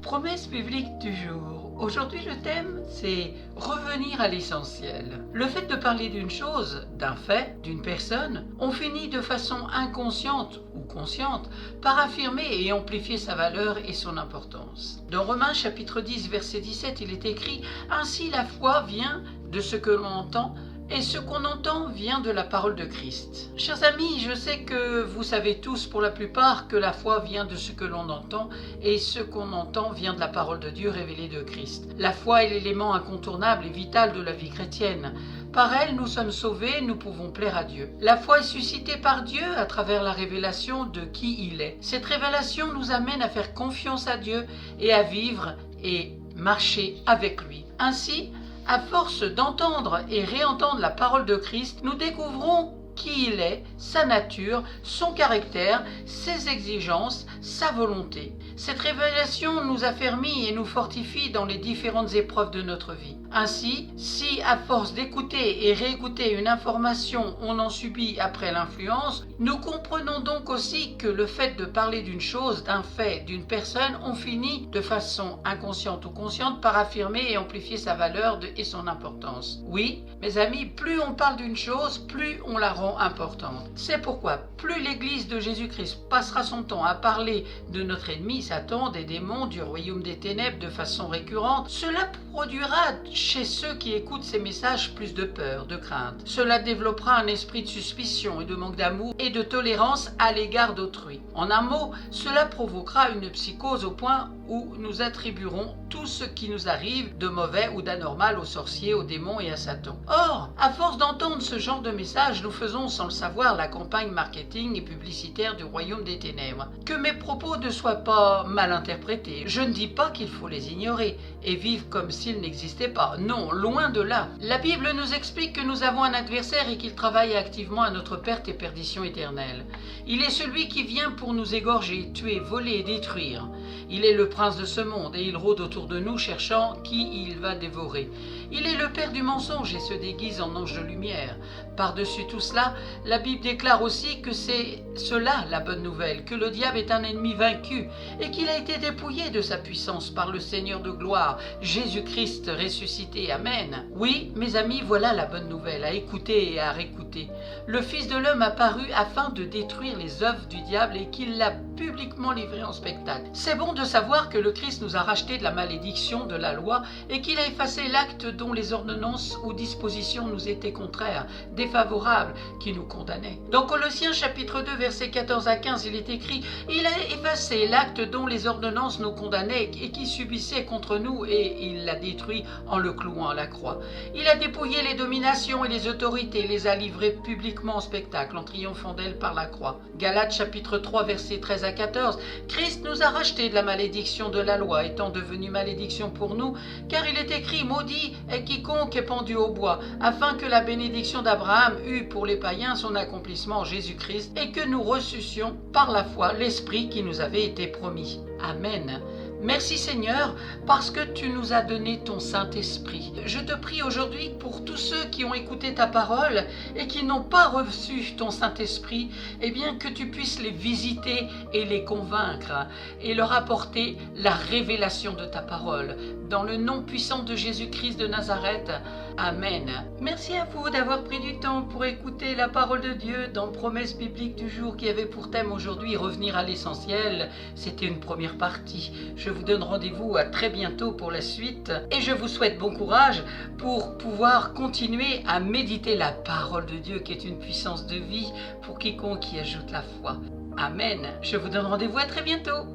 Promesse biblique du jour. Aujourd'hui, le thème, c'est revenir à l'essentiel. Le fait de parler d'une chose, d'un fait, d'une personne, on finit de façon inconsciente ou consciente par affirmer et amplifier sa valeur et son importance. Dans Romains chapitre 10, verset 17, il est écrit « Ainsi la foi vient de ce que l'on entend, et ce qu'on entend vient de la parole de Christ. » Chers amis, je sais que vous savez tous pour la plupart que la foi vient de ce que l'on entend et ce qu'on entend vient de la parole de Dieu révélée de Christ. La foi est l'élément incontournable et vital de la vie chrétienne. Par elle, nous sommes sauvés, nous pouvons plaire à Dieu. La foi est suscitée par Dieu à travers la révélation de qui il est. Cette révélation nous amène à faire confiance à Dieu et à vivre et marcher avec lui. Ainsi, à force d'entendre et réentendre la parole de Christ, nous découvrons qui il est, sa nature, son caractère, ses exigences, sa volonté. Cette révélation nous affermit et nous fortifie dans les différentes épreuves de notre vie. Ainsi, si à force d'écouter et réécouter une information, on en subit après l'influence, nous comprenons donc aussi que le fait de parler d'une chose, d'un fait, d'une personne, on finit de façon inconsciente ou consciente par affirmer et amplifier sa valeur et son importance. Oui, mes amis, plus on parle d'une chose, plus on la rend importante. C'est pourquoi plus l'Église de Jésus-Christ passera son temps à parler de notre ennemi, Satan, des démons, du royaume des ténèbres de façon récurrente, cela produira chez ceux qui écoutent ces messages plus de peur, de crainte. Cela développera un esprit de suspicion et de manque d'amour et de tolérance à l'égard d'autrui. En un mot, cela provoquera une psychose au point où nous attribuerons tout ce qui nous arrive de mauvais ou d'anormal aux sorciers, aux démons et à Satan. Or, à force d'entendre ce genre de messages, nous faisons sans le savoir la campagne marketing et publicitaire du royaume des ténèbres. Que mes propos ne soient pas mal interprétés, je ne dis pas qu'il faut les ignorer et vivre comme s'ils n'existaient pas. Non, loin de là. La Bible nous explique que nous avons un adversaire et qu'il travaille activement à notre perte et perdition éternelle. Il est celui qui vient pour nous égorger, tuer, voler et détruire. Il est le prince de ce monde et il rôde autour de nous cherchant qui il va dévorer. Il est le père du mensonge et se déguise en ange de lumière. Par-dessus tout cela, la Bible déclare aussi que c'est cela la bonne nouvelle, que le diable est un ennemi vaincu et qu'il a été dépouillé de sa puissance par le Seigneur de gloire, Jésus-Christ ressuscité. Amen. Oui, mes amis, voilà la bonne nouvelle, à écouter et à réécouter. Le Fils de l'homme a paru afin de détruire les œuvres du diable et qu'il l'a publiquement livré en spectacle. C'est bon de savoir que le Christ nous a rachetés de la malédiction de la loi et qu'il a effacé l'acte dont les ordonnances ou dispositions nous étaient contraires, défavorables, qui nous condamnaient. Dans Colossiens chapitre 2 versets 14 à 15, il est écrit « Il a effacé l'acte dont les ordonnances nous condamnaient et qui subissait contre nous et il l'a détruit en le clouant à la croix. Il a dépouillé les dominations et les autorités, les a livrées publiquement en spectacle en triomphant d'elles par la croix. » Galates chapitre 3 versets 13 à 14, Christ nous a rachetés de la malédiction de la loi, étant devenu malédiction pour nous, car il est écrit « Maudit est quiconque est pendu au bois, afin que la bénédiction d'Abraham eût pour les païens son accomplissement en Jésus-Christ, et que nous reçussions par la foi l'Esprit qui nous avait été promis. » Amen. Merci Seigneur, parce que tu nous as donné ton Saint-Esprit. Je te prie aujourd'hui pour tous ceux qui ont écouté ta parole et qui n'ont pas reçu ton Saint-Esprit, eh bien que tu puisses les visiter et les convaincre et leur apporter la révélation de ta parole. Dans le nom puissant de Jésus-Christ de Nazareth. Amen. Merci à vous d'avoir pris du temps pour écouter la parole de Dieu dans Promesse biblique du jour qui avait pour thème aujourd'hui revenir à l'essentiel. C'était une première partie. Je vous donne rendez-vous à très bientôt pour la suite et je vous souhaite bon courage pour pouvoir continuer à méditer la parole de Dieu qui est une puissance de vie pour quiconque y ajoute la foi. Amen. Je vous donne rendez-vous à très bientôt.